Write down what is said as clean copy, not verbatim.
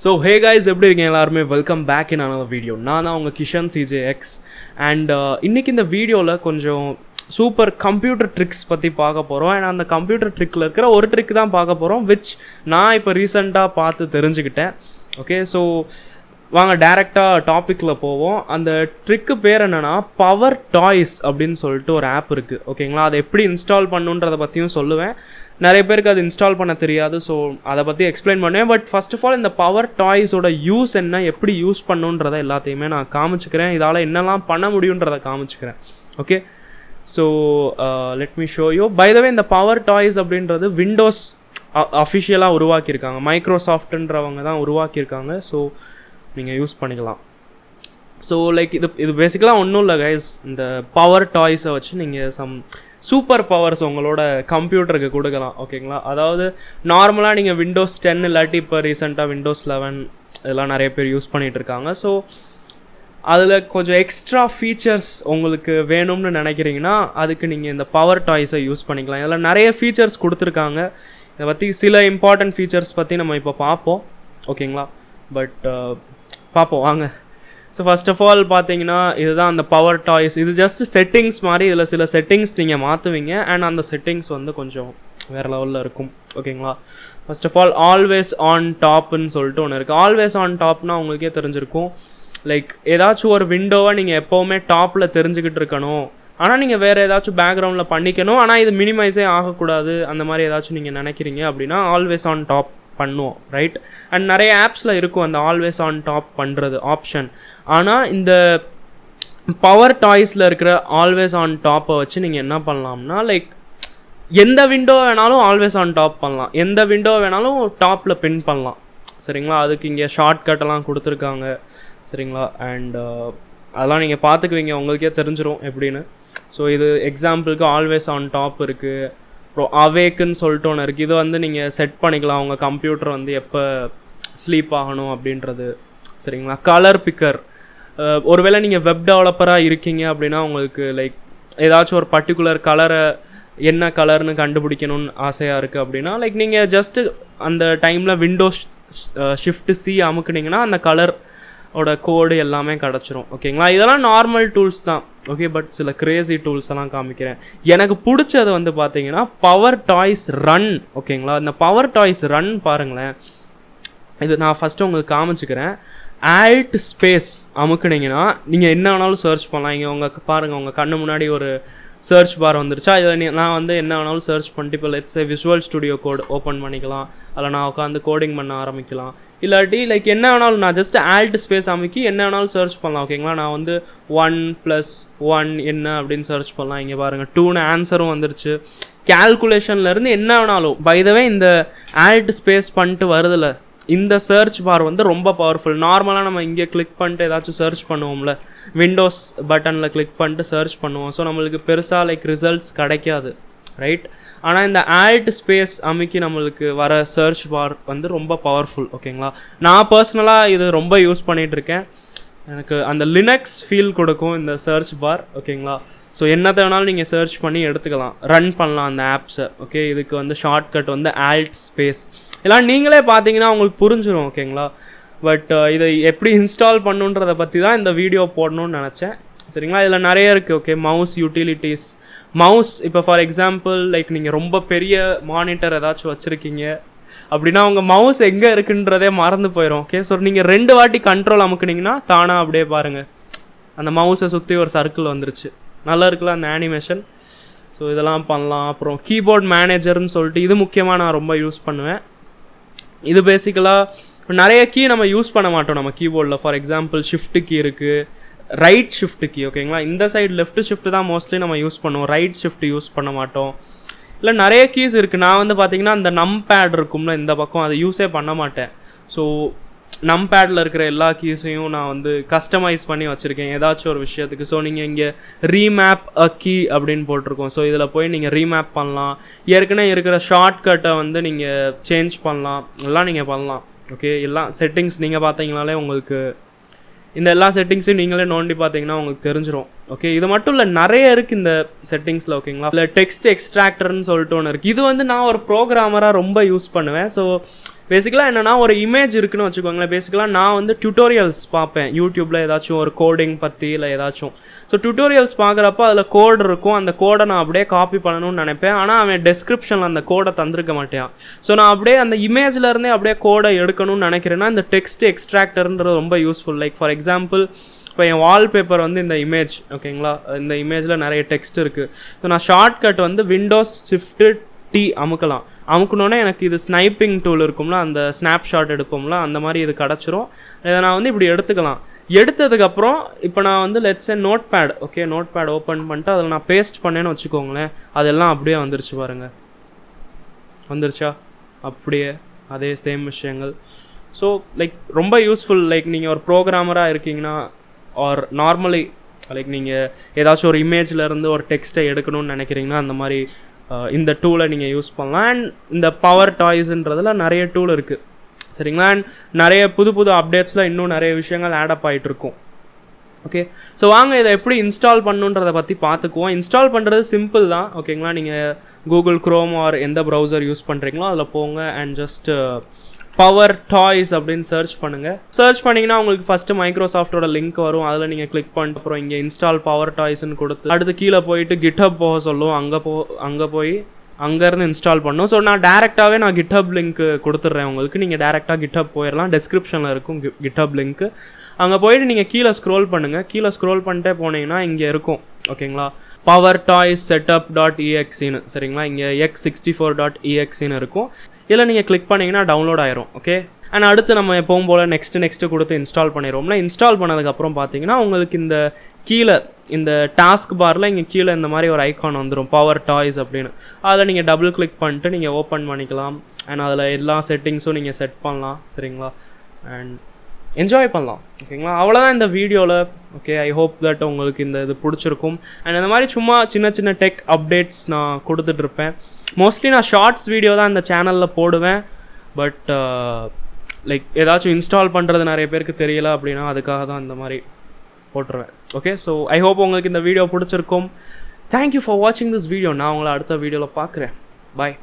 So hey guys, எப்படி இருக்கீங்க எல்லாரும்? Welcome back in another video. நான் தான் உங்கள் kishancjx அண்ட் இன்றைக்கி இந்த வீடியோவில் கொஞ்சம் சூப்பர் கம்ப்யூட்டர் ட்ரிக்ஸ் பற்றி பார்க்க போகிறோம். அண்ட் அந்த கம்ப்யூட்டர் ட்ரிக்கில் இருக்கிற ஒரு ட்ரிக் தான் பார்க்க போகிறோம், விச் நான் இப்போ ரீசெண்டாக பார்த்து தெரிஞ்சுக்கிட்டேன். ஓகே, ஸோ வாங்க டேரெக்டாக டாப்பிக்கில் போவோம். அந்த ட்ரிக்கு பேர் என்னென்னா PowerToys அப்படின்னு சொல்லிட்டு ஒரு ஆப் இருக்குது. ஓகேங்களா, அதை எப்படி இன்ஸ்டால் பண்ணுன்றதை பற்றியும் சொல்லுவேன். நிறைய பேருக்கு அது இன்ஸ்டால் பண்ண தெரியாது, ஸோ அதை பற்றி எக்ஸ்பிளைன் பண்ணுவேன். பட் ஃபர்ஸ்ட் ஆஃப் ஆல் இந்த PowerToysோட யூஸ் என்ன, எப்படி யூஸ் பண்ணுன்றதை எல்லாத்தையுமே நான் காமிச்சிக்கிறேன். இதால் என்னெல்லாம் பண்ண முடியுன்றதை காமிச்சிக்கிறேன். Okay, so let me show you. By the way, இந்த PowerToys அப்படின்றது விண்டோஸ் அஃபிஷியலாக உருவாக்கியிருக்காங்க, மைக்ரோசாஃப்ட்ன்றவங்க தான் உருவாக்கியிருக்காங்க. ஸோ நீங்கள் யூஸ் பண்ணிக்கலாம். ஸோ லைக் இது பேசிக்கலாக ஒன்றும் இல்லை கைஸ். இந்த PowerToysை வச்சு நீங்கள் சம் சூப்பர் பவர்ஸ் உங்களோட கம்ப்யூட்டருக்கு கொடுக்கலாம். ஓகேங்களா, அதாவது நார்மலாக நீங்கள் விண்டோஸ் 10 இல்லாட்டி இப்போ ரீசெண்டாக விண்டோஸ் 11 இதெல்லாம் நிறைய பேர் யூஸ் பண்ணிகிட்ருக்காங்க. ஸோ அதில் கொஞ்சம் எக்ஸ்ட்ரா ஃபீச்சர்ஸ் உங்களுக்கு வேணும்னு நினைக்கிறீங்கன்னா அதுக்கு நீங்கள் இந்த PowerToysை யூஸ் பண்ணிக்கலாம். இதில் நிறைய ஃபீச்சர்ஸ் கொடுத்துருக்காங்க. இதை பற்றி சில இம்பார்ட்டன்ட் ஃபீச்சர்ஸ் பற்றி நம்ம இப்போ பார்ப்போம். ஓகேங்களா, பட் பார்ப்போம் வாங்க. ஸோ ஃபர்ஸ்ட் ஆஃப் ஆல் பார்த்தீங்கன்னா இதுதான் அந்த PowerToys. இது ஜஸ்ட் செட்டிங்ஸ் மாதிரி. இதில் சில செட்டிங்ஸ் நீங்கள் மாற்றுவீங்க அண்ட் அந்த செட்டிங்ஸ் வந்து கொஞ்சம் வேறு லெவலில் இருக்கும். ஓகேங்களா, first of all always on டாப்னு சொல்லிட்டு ஒன்று இருக்குது. ஆல்வேஸ் ஆன் டாப்னால் உங்களுக்கே தெரிஞ்சிருக்கும். லைக் ஏதாச்சும் ஒரு விண்டோவை நீங்கள் எப்போவுமே டாப்பில் தெரிஞ்சுக்கிட்டு இருக்கணும், ஆனால் நீங்கள் வேறு ஏதாச்சும் பேக்ரவுண்டில் பண்ணிக்கணும், ஆனால் இது மினிமைஸே ஆகக்கூடாது, அந்த மாதிரி ஏதாச்சும் நீங்கள் நினைக்கிறீங்க அப்படின்னா ஆல்வேஸ் ஆன் டாப் பண்ணுவோம், ரைட்? அண்ட் நிறைய ஆப்ஸில் இருக்கும் அந்த ஆல்வேஸ் ஆன் டாப் பண்ணுறது ஆப்ஷன். ஆனால் இந்த PowerToysல இருக்கிற ஆல்வேஸ் ஆன் டாப்பை வச்சு நீங்கள் என்ன பண்ணலாம்னா, லைக் எந்த விண்டோ வேணாலும் ஆல்வேஸ் ஆன் டாப் பண்ணலாம், எந்த விண்டோ வேணாலும் டாப்பில் பின் பண்ணலாம். சரிங்களா, அதுக்கு இங்கே ஷார்ட்கட்டெல்லாம் கொடுத்துருக்காங்க. சரிங்களா, அண்ட் அதெல்லாம் நீங்கள் பார்த்துக்குவீங்க, உங்களுக்கே தெரிஞ்சிடும் எப்படின்னு. ஸோ இது எக்ஸாம்பிளுக்கு ஆல்வேஸ் ஆன் டாப் இருக்குது. அப்புறம் அவேக்குன்னு சொல்லிட்டு ஒன்று இருக்குது. இது வந்து நீங்கள் செட் பண்ணிக்கலாம் உங்கள் கம்ப்யூட்டர் வந்து எப்போ ஸ்லீப் ஆகணும் அப்படின்றது. சரிங்களா, கலர் பிக்கர். ஒருவேளை நீங்கள் வெப் டெவலப்பராக இருக்கீங்க அப்படின்னா உங்களுக்கு லைக் ஏதாச்சும் ஒரு பர்டிகுலர் கலரை என்ன கலர்னு கண்டுபிடிக்கணும்னு ஆசையாக இருக்குது அப்படின்னா லைக் நீங்கள் ஜஸ்ட்டு அந்த டைமில் விண்டோஸ் ஷிஃப்ட் C அமுக்குனிங்கன்னா அந்த கலரோட கோடு எல்லாமே கிடச்சிரும். ஓகேங்களா, இதெல்லாம் நார்மல் டூல்ஸ் தான். ஓகே, பட் சில கிரேசி டூல்ஸ் எல்லாம் காமிக்கிறேன். எனக்கு பிடிச்சது வந்து பார்த்தீங்கன்னா PowerToys ரன். ஓகேங்களா, இந்த PowerToys ரன் பாருங்களேன். இது நான் ஃபஸ்ட்டு உங்களுக்கு காமிச்சிக்கிறேன். ஆல்ட் ஸ்பேஸ் அமுக்குனிங்கன்னா நீங்கள் என்ன வேணாலும் சர்ச் பண்ணலாம். இங்கே உங்கள் பாருங்கள், உங்கள் கண்ணு முன்னாடி ஒரு சர்ச் பார் வந்துருச்சா? இதில் நான் வந்து என்ன வேணாலும் சர்ச் பண்ணிட்டு இப்போ let's visual studio code open பண்ணிக்கலாம். அதில் நான் உட்காந்து கோடிங் பண்ண ஆரம்பிக்கலாம். இல்லாட்டி லைக் என்ன வேணாலும் நான் ஜஸ்ட் ஆல்ட் ஸ்பேஸ் அமைக்கி என்ன வேணாலும் சர்ச் பண்ணலாம். ஓகேங்களா, நான் வந்து 1+1 என்ன அப்படின்னு சர்ச் பண்ணலாம். இங்கே பாருங்கள் 2ன்னு ஆன்சரும் வந்துருச்சு. கேல்குலேஷன்லேருந்து என்ன வேணாலும். பை த வே, இந்த ஆல்ட் ஸ்பேஸ் பண்ணிட்டு வருதில்ல, இந்த சர்ச் பார் வந்து ரொம்ப பவர்ஃபுல். நார்மலாக நம்ம இங்கே கிளிக் பண்ணிட்டு ஏதாச்சும் சர்ச் பண்ணுவோம்ல, விண்டோஸ் பட்டனில் கிளிக் பண்ணிட்டு சர்ச் பண்ணுவோம். ஸோ நம்மளுக்கு பெருசாக லைக் ரிசல்ட்ஸ் கிடைக்காது, ரைட்? ஆனால் இந்த ஆல்ட் ஸ்பேஸ் அமைக்கி நம்மளுக்கு வர சர்ச் பார் வந்து ரொம்ப பவர்ஃபுல். ஓகேங்களா, நான் பர்சனலாக இது ரொம்ப யூஸ் பண்ணிகிட்ருக்கேன். எனக்கு அந்த லினக்ஸ் ஃபீல் கொடுக்கும் இந்த சர்ச் பார். ஓகேங்களா, ஸோ என்னத்தை வேணாலும் நீங்கள் சர்ச் பண்ணி எடுத்துக்கலாம், ரன் பண்ணலாம் அந்த ஆப்ஸை. ஓகே, இதுக்கு வந்து ஷார்ட்கட் வந்து ஆல்ட் ஸ்பேஸ். எல்லாம் நீங்களே பார்த்தீங்கன்னா உங்களுக்கு புரிஞ்சிடும். ஓகேங்களா, பட் இதை எப்படி இன்ஸ்டால் பண்ணுன்றதை பற்றி தான் இந்த வீடியோ போடணும்னு நினச்சேன். சரிங்களா, இதில் நிறைய இருக்குது. Okay, mouse utilities. மவுஸ் இப்போ ஃபார் எக்ஸாம்பிள் லைக் நீங்கள் ரொம்ப பெரிய மானிட்டர் ஏதாச்சும் வச்சுருக்கீங்க அப்படின்னா உங்கள் மவுஸ் எங்கே இருக்குன்றதே மறந்து போயிடும். ஓகே, ஸோ நீங்கள் 2 வாட்டி கண்ட்ரோல் அமுக்குனிங்கன்னா தானாக அப்படியே பாருங்கள் அந்த மவுஸை சுற்றி ஒரு சர்க்கிள் வந்துருச்சு. நல்லா இருக்குல்ல அந்த அனிமேஷன்? ஸோ இதெல்லாம் பண்ணலாம். அப்புறம் கீபோர்ட் மேனேஜர்னு சொல்லிட்டு இது முக்கியமாக நான் ரொம்ப யூஸ் பண்ணுவேன். இது பேசிக்கலாக நிறைய கீ நம்ம யூஸ் பண்ண மாட்டோம் நம்ம கீபோர்டில். ஃபார் எக்ஸாம்பிள் ஷிஃப்ட் கீ இருக்குது, ரைட் ஷிஃப்ட் கீ. ஓகேங்களா, இந்த சைடு லெஃப்ட் ஷிஃப்ட் தான் மோஸ்ட்லி நம்ம யூஸ் பண்ணுவோம், ரைட் ஷிஃப்ட் யூஸ் பண்ண மாட்டோம். இல்லை நிறைய கீஸ் இருக்குது. நான் வந்து பார்த்திங்கன்னா அந்த நம் பேட் இருக்கும்ல இந்த பக்கம், அதை யூஸே பண்ண மாட்டேன். ஸோ நம் பேடில் இருக்கிற எல்லா கீஸையும் நான் வந்து கஸ்டமைஸ் பண்ணி வச்சுருக்கேன் ஏதாச்சும் ஒரு விஷயத்துக்கு. ஸோ நீங்கள் இங்கே ரீமேப் அ கீ அப்படின்னு போட்டிருக்கோம். ஸோ இதில் போய் நீங்கள் ரீமேப் பண்ணலாம். ஏற்கனவே இருக்கிற ஷார்ட்கட்டை வந்து நீங்கள் சேஞ்ச் பண்ணலாம், எல்லாம் நீங்கள் பண்ணலாம். ஓகே, எல்லாம் செட்டிங்ஸ் நீங்கள் பார்த்தீங்கனாலே உங்களுக்கு இந்த எல்லா செட்டிங்ஸையும் நீங்களே நோண்டி பார்த்தீங்கன்னா உங்களுக்கு தெரிஞ்சிடும். ஓகே, இது மட்டும் இல்லை, நிறைய இருக்குது இந்த செட்டிங்ஸில். ஓகேங்களா, இல்லை டெக்ஸ்ட் எக்ஸ்ட்ராக்டர்னு சொல்லிட்டு ஒன்று இருக்குது. இது வந்து நான் ஒரு ப்ரோக்ராமராக ரொம்ப யூஸ் பண்ணுவேன். ஸோ பேசிக்கலாக என்னென்னா ஒரு இமேஜ் இருக்குன்னு வச்சுக்கோங்களேன். பேசிக்கலாக நான் வந்து டியூட்டோரியல்ஸ் பார்ப்பேன் யூடியூப்பில், ஏதாச்சும் ஒரு கோடிங் பற்றி இல்லை ஏதாச்சும். ஸோ டியூட்டோரியல்ஸ் பார்க்குறப்ப அதில் கோடு இருக்கும், அந்த கோடை நான் அப்படியே காப்பி பண்ணணும்னு நினைப்பேன். ஆனால் அவன் டெஸ்கிரிப்ஷனில் அந்த கோடை தந்திருக்க மாட்டேன். ஸோ நான் அப்படியே அந்த இமேஜ்லேருந்தே அப்படியே கோடை எடுக்கணும்னு நினைக்கிறேன்னா இந்த டெக்ஸ்ட் எக்ஸ்ட்ராக்டர்ன்றது ரொம்ப யூஸ்ஃபுல். லைக் ஃபார் எக்ஸாம்பிள் இப்போ என் வால்பேப்பர் வந்து இந்த இமேஜ், ஓகேங்களா, இந்த இமேஜில் நிறைய டெக்ஸ்ட் இருக்குது. ஸோ நான் ஷார்ட்கட் வந்து விண்டோஸ் ஷிஃப்ட் T அமுக்கணுன்னே எனக்கு இது ஸ்னைப்பிங் டூல் இருக்கும்ல, அந்த ஸ்னாப்ஷாட் எடுப்போம்ல, அந்த மாதிரி இது கிடச்சிரும். இதை நான் வந்து இப்படி எடுத்துக்கலாம். எடுத்ததுக்கப்புறம் இப்போ நான் வந்து let's a Notepad, okay, Notepad open பண்ணிட்டு அதில் நான் பேஸ்ட் பண்ணேன்னு வச்சுக்கோங்களேன். அதெல்லாம் அப்படியே வந்துருச்சு பாருங்கள், வந்துருச்சா? அப்படியே அதே சேம் விஷயங்கள். ஸோ லைக் ரொம்ப யூஸ்ஃபுல். லைக் நீங்கள் ஒரு ப்ரோக்ராமராக இருக்கீங்கன்னா ஆர் நார்மலி லைக் நீங்கள் ஏதாச்சும் ஒரு இமேஜ்லேருந்து ஒரு டெக்ஸ்ட்டை எடுக்கணும்னு நினைக்கிறீங்கன்னா அந்த மாதிரி இந்த டூலை நீங்கள் யூஸ் பண்ணலாம். அண்ட் இந்த PowerToysன்றதில் நிறைய டூல் இருக்குது, சரிங்களா. அண்ட் நிறைய புது புது அப்டேட்ஸில் இன்னும் நிறைய விஷயங்கள் ஆடப் ஆகிட்டுருக்கும். ஓகே, ஸோ வாங்க இதை எப்படி இன்ஸ்டால் பண்ணுன்றதை பற்றி பார்த்துக்குவோம். இன்ஸ்டால் பண்ணுறது சிம்பிள் தான், ஓகேங்களா. நீங்கள் கூகுள் குரோம் ஆர் எந்த ப்ரௌசர் யூஸ் பண்ணுறீங்களோ அதில் போங்க அண்ட் ஜஸ்ட் PowerToys அப்படின்னு சர்ச் பண்ணுங்கள். சர்ச் பண்ணிங்கன்னா உங்களுக்கு ஃபஸ்ட்டு மைக்ரோசாஃப்டோட லிங்க் வரும், அதில் நீங்கள் கிளிக் பண்ணிட்டு அப்புறம் இங்கே இன்ஸ்டால் PowerToysன்னு கொடுத்து அடுத்து கீழே போயிட்டு GitHub போக சொல்லுவோம். அங்கே போய் அங்கேருந்து இன்ஸ்டால் பண்ணணும். ஸோ நான் டேரெக்டாகவே நான் GitHub லிங்க் கொடுத்துட்றேன் உங்களுக்கு. நீங்கள் டேரெக்டாக GitHub போயிடலாம், டிஸ்கிரிப்ஷனில் இருக்கும் GitHub லிங்க்கு. அங்கே போயிட்டு நீங்கள் கீழே ஸ்க்ரோல் பண்ணுங்கள். கீழே ஸ்க்ரோல் பண்ணிட்டே போனீங்கன்னா இங்கே இருக்கும், ஓகேங்களா, PowerToys setup.exe, சரிங்களா. இங்கே x64.exe இருக்கும். இதில் நீங்கள் கிளிக் பண்ணிங்கன்னா டவுன்லோட் ஆயிரும். ஓகே, அண்ட் அடுத்து நம்ம எப்பவும் போல் நெக்ஸ்ட்டு கொடுத்து இன்ஸ்டால் பண்ணிடுவோம்னா, இன்ஸ்டால் பண்ணதுக்கப்புறம் பார்த்தீங்கன்னா உங்களுக்கு இந்த கீழே இந்த டாஸ்க் பாரில் இங்கே கீழே இந்த மாதிரி ஒரு ஐக்கான் வந்துடும், PowerToys அப்படின்னு. அதில் நீங்கள் டபுள் கிளிக் பண்ணிட்டு நீங்கள் ஓப்பன் பண்ணிக்கலாம். அண்ட் அதில் எல்லா செட்டிங்ஸும் நீங்கள் செட் பண்ணலாம், சரிங்களா. அண்ட் என்ஜாய் பண்ணலாம், ஓகேங்களா. அவ்வளோதான் இந்த வீடியோவில். ஓகே, ஐ ஹோப் தட் உங்களுக்கு இந்த இது பிடிச்சிருக்கும். அண்ட் இந்த மாதிரி சும்மா சின்ன சின்ன டெக் அப்டேட்ஸ் நான் கொடுத்துட்ருப்பேன். மோஸ்ட்லி நான் ஷார்ட்ஸ் வீடியோ தான் இந்த சேனலில் போடுவேன். பட் லைக் ஏதாச்சும் இன்ஸ்டால் பண்ணுறது நிறைய பேருக்கு தெரியல அப்படின்னா அதுக்காக தான் இந்த மாதிரி போட்டுருவேன். ஓகே, ஸோ ஐ ஹோப் உங்களுக்கு இந்த வீடியோ பிடிச்சிருக்கும். தேங்க்யூ ஃபார் வாட்சிங் திஸ் வீடியோ. நான் உங்களை அடுத்த வீடியோவில் பார்க்குறேன். பாய்.